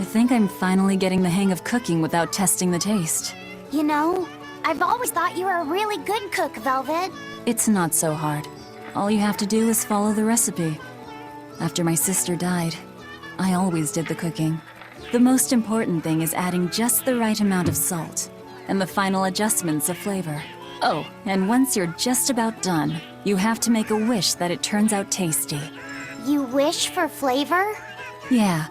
think I'm finally getting the hang of cooking without testing the taste. You know, I've always thought you were a really good cook, Velvet. It's not so hard. All you have to do is follow the recipe. After my sister died, I always did the cooking. The most important thing is adding just the right amount of salt, and the final adjustments of flavor. Oh, and once you're just about done, you have to make a wish that it turns out tasty. You wish for flavor? Yeah,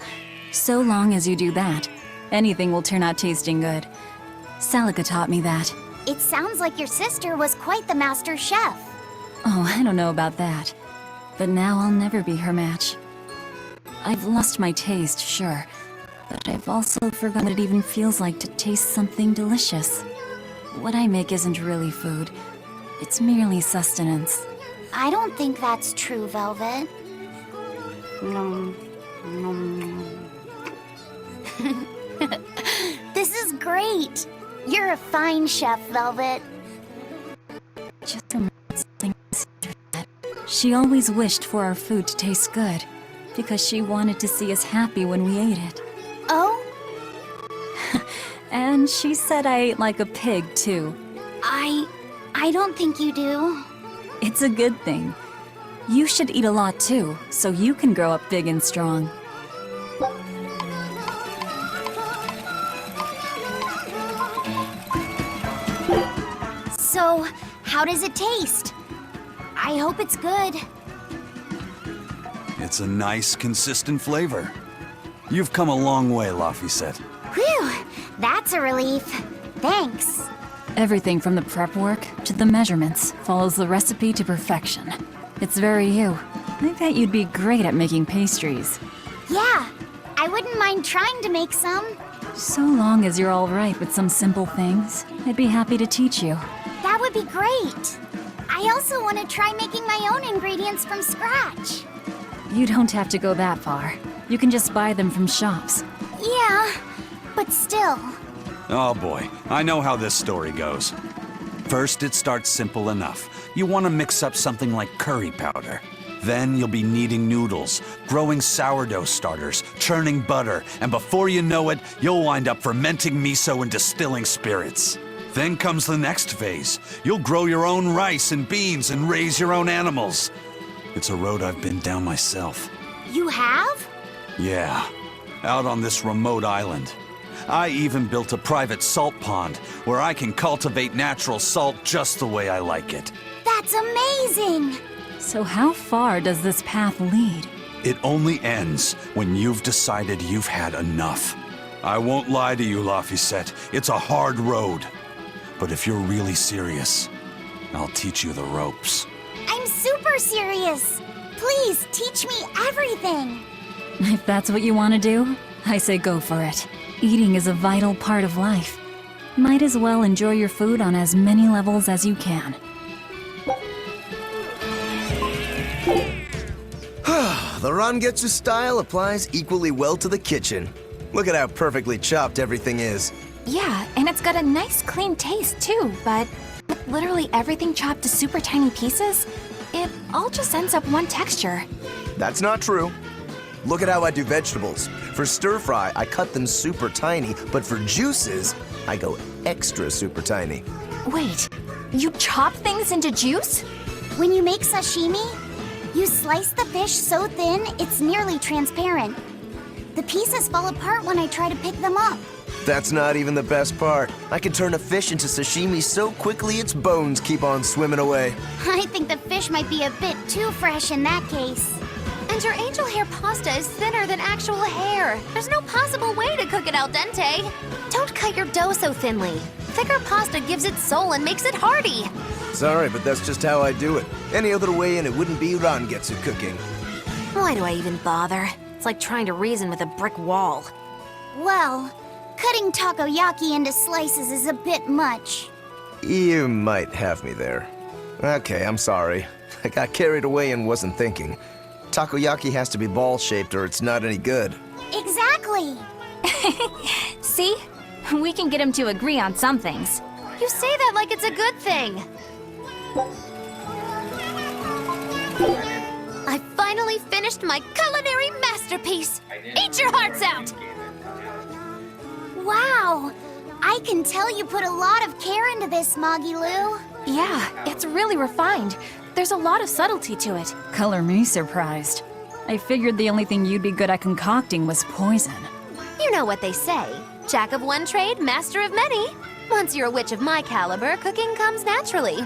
so long as you do that, anything will turn out tasting good. Salika taught me that. It sounds like your sister was quite the master chef. Oh, I don't know about that. But now I'll never be her match. I've lost my taste, sure, but I've also forgotten what it even feels like to taste something delicious. What I make isn't really food. It's merely sustenance. I don't think that's true, Velvet. This is great. You're a fine chef, Velvet. Just remember something my sister said. She always wished for our food to taste good, because she wanted to see us happy when we ate it. Oh? And she said I ate like a pig, too. I don't think you do. It's a good thing. You should eat a lot, too, so you can grow up big and strong. So, how does it taste? I hope it's good. It's a nice, consistent flavor. You've come a long way, Laphicet. Whew, that's a relief. Thanks. Everything from the prep work to the measurements follows the recipe to perfection. It's very you. I bet you'd be great at making pastries. Yeah, I wouldn't mind trying to make some. So long as you're all right with some simple things, I'd be happy to teach you. That would be great. I also want to try making my own ingredients from scratch. You don't have to go that far. You can just buy them from shops. Yeah, but still. Oh boy, I know how this story goes. First, it starts simple enough. You want to mix up something like curry powder. Then you'll be kneading noodles, growing sourdough starters, churning butter, and before you know it, you'll wind up fermenting miso and distilling spirits. Then comes the next phase. You'll grow your own rice and beans and raise your own animals. It's a road I've been down myself. You have? Yeah, out on this remote island. I even built a private salt pond where I can cultivate natural salt just the way I like it. That's amazing! So how far does this path lead? It only ends when you've decided you've had enough. I won't lie to you, Laphicet. It's a hard road. But if you're really serious, I'll teach you the ropes. I'm super serious! Please, teach me everything! If that's what you want to do, I say go for it. Eating is a vital part of life. Might as well enjoy your food on as many levels as you can. The Rangetsu style applies equally well to the kitchen. Look at how perfectly chopped everything is. Yeah, and it's got a nice clean taste too, but with literally everything chopped to super tiny pieces, it all just ends up one texture. That's not true. Look at how I do vegetables. For stir fry, I cut them super tiny, but for juices, I go extra super tiny. Wait, you chop things into juice? When you make sashimi, you slice the fish so thin it's nearly transparent. The pieces fall apart when I try to pick them up. That's not even the best part. I can turn a fish into sashimi so quickly its bones keep on swimming away. I think the fish might be a bit too fresh in that case. And your angel hair pasta is thinner than actual hair. There's no possible way to cook it al dente. Don't cut your dough so thinly. Thicker pasta gives it soul and makes it hearty. Sorry, but that's just how I do it. Any other way and it wouldn't be Rangetsu cooking. Why do I even bother? It's like trying to reason with a brick wall. Well, cutting takoyaki into slices is a bit much. You might have me there. Okay, I'm sorry. I got carried away and wasn't thinking. Takoyaki has to be ball-shaped or it's not any good. Exactly! See? We can get him to agree on some things. You say that like it's a good thing. I finally finished my culinary masterpiece! Eat your hearts out! Wow! I can tell you put a lot of care into this, Magilou. Yeah, it's really refined. There's a lot of subtlety to it. Color me surprised. I figured the only thing you'd be good at concocting was poison. You know what they say. Jack of one trade, master of many. Once you're a witch of my caliber, cooking comes naturally.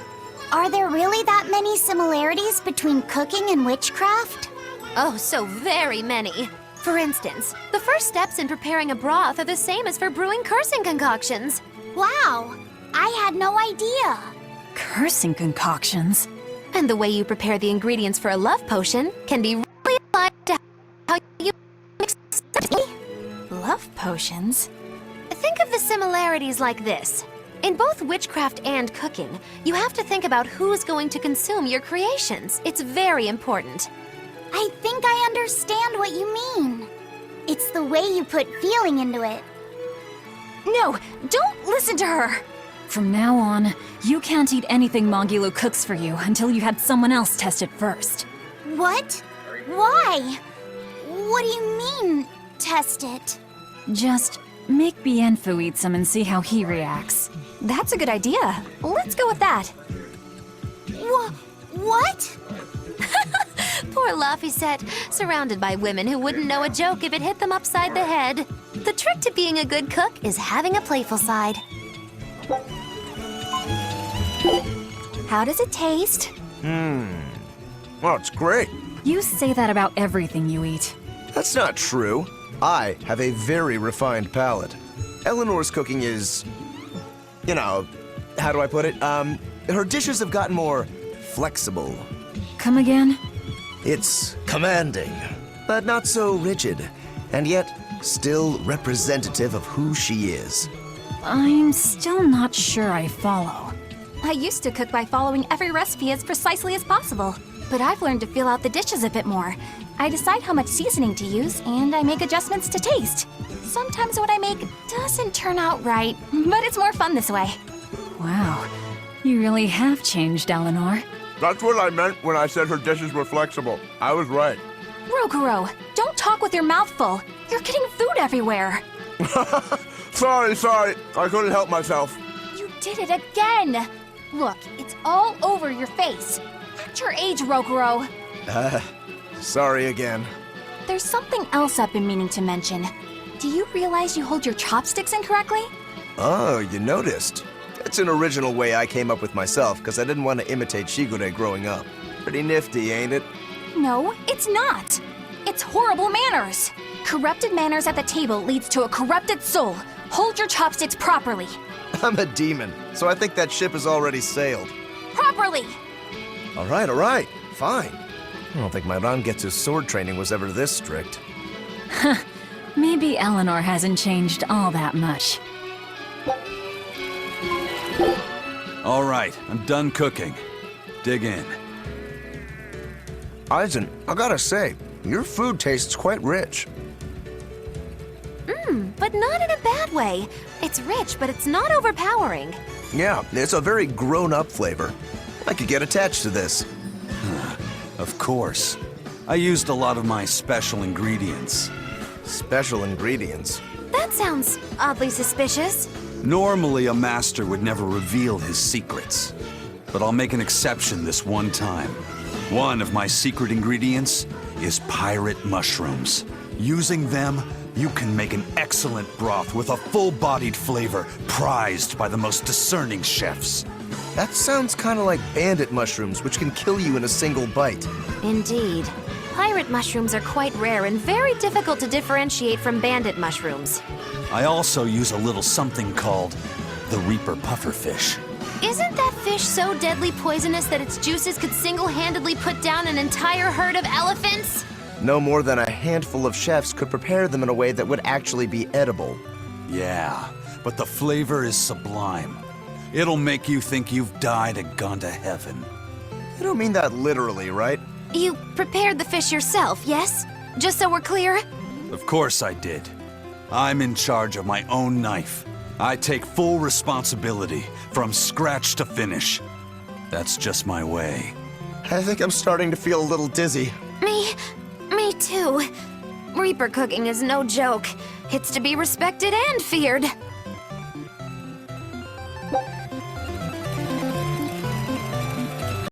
Are there really that many similarities between cooking and witchcraft? Oh, so very many. For instance, the first steps in preparing a broth are the same as for brewing cursing concoctions. Wow! I had no idea. Cursing concoctions? And the way you prepare the ingredients for a love potion can be really applied to how you mix it. Love potions? Think of the similarities like this. In both witchcraft and cooking, you have to think about who's going to consume your creations. It's very important. I think I understand what you mean. It's the way you put feeling into it. No, don't listen to her! From now on, you can't eat anything Magilou cooks for you until you had someone else test it first. What? Why? What do you mean, test it? Just make Bienfu eat some and see how he reacts. That's a good idea. Let's go with that. What? Poor Laphicet, surrounded by women who wouldn't know a joke if it hit them upside the head. The trick to being a good cook is having a playful side. How does it taste? Well, it's great. You say that about everything you eat. That's not true. I have a very refined palate. Eleanor's cooking is, you know, how do I put it? Her dishes have gotten more flexible. Come again? It's commanding, but not so rigid, and yet still representative of who she is. I'm still not sure I follow. I used to cook by following every recipe as precisely as possible, but I've learned to feel out the dishes a bit more. I decide how much seasoning to use, and I make adjustments to taste. Sometimes what I make doesn't turn out right, but it's more fun this way. Wow, you really have changed, Eleanor. That's what I meant when I said her dishes were flexible. I was right. Rokurou, don't talk with your mouth full. You're getting food everywhere. Sorry. I couldn't help myself. You did it again. Look, it's all over your face. Act your age, Rokurou. Sorry again. There's something else I've been meaning to mention. Do you realize you hold your chopsticks incorrectly? Oh, you noticed. It's an original way I came up with myself, because I didn't want to imitate Shigure growing up. Pretty nifty, ain't it? No, it's not. It's horrible manners. Corrupted manners at the table leads to a corrupted soul. Hold your chopsticks properly. I'm a demon, so I think that ship has already sailed. Properly! All right, fine. I don't think my Rangetsu sword training was ever this strict. Maybe Eleanor hasn't changed all that much. All right, I'm done cooking. Dig in. Aizen, I gotta say, your food tastes quite rich. But not in a bad way. It's rich, but it's not overpowering. Yeah, it's a very grown-up flavor. I could get attached to this. Of course. I used a lot of my special ingredients. Special ingredients. That sounds oddly suspicious. Normally, a master would never reveal his secrets. But I'll make an exception this one time. One of my secret ingredients is pirate mushrooms. Using them, you can make an excellent broth with a full-bodied flavor prized by the most discerning chefs. That sounds kind of like bandit mushrooms, which can kill you in a single bite. Indeed. Pirate mushrooms are quite rare and very difficult to differentiate from bandit mushrooms. I also use a little something called the Reaper Pufferfish. Isn't that fish so deadly poisonous that its juices could single-handedly put down an entire herd of elephants? No more than a handful of chefs could prepare them in a way that would actually be edible. Yeah, but the flavor is sublime. It'll make you think you've died and gone to heaven. You don't mean that literally, right? You prepared the fish yourself, yes? Just so we're clear? Of course I did. I'm in charge of my own knife. I take full responsibility, from scratch to finish. That's just my way. I think I'm starting to feel a little dizzy. Me too. Reaper cooking is no joke. It's to be respected and feared.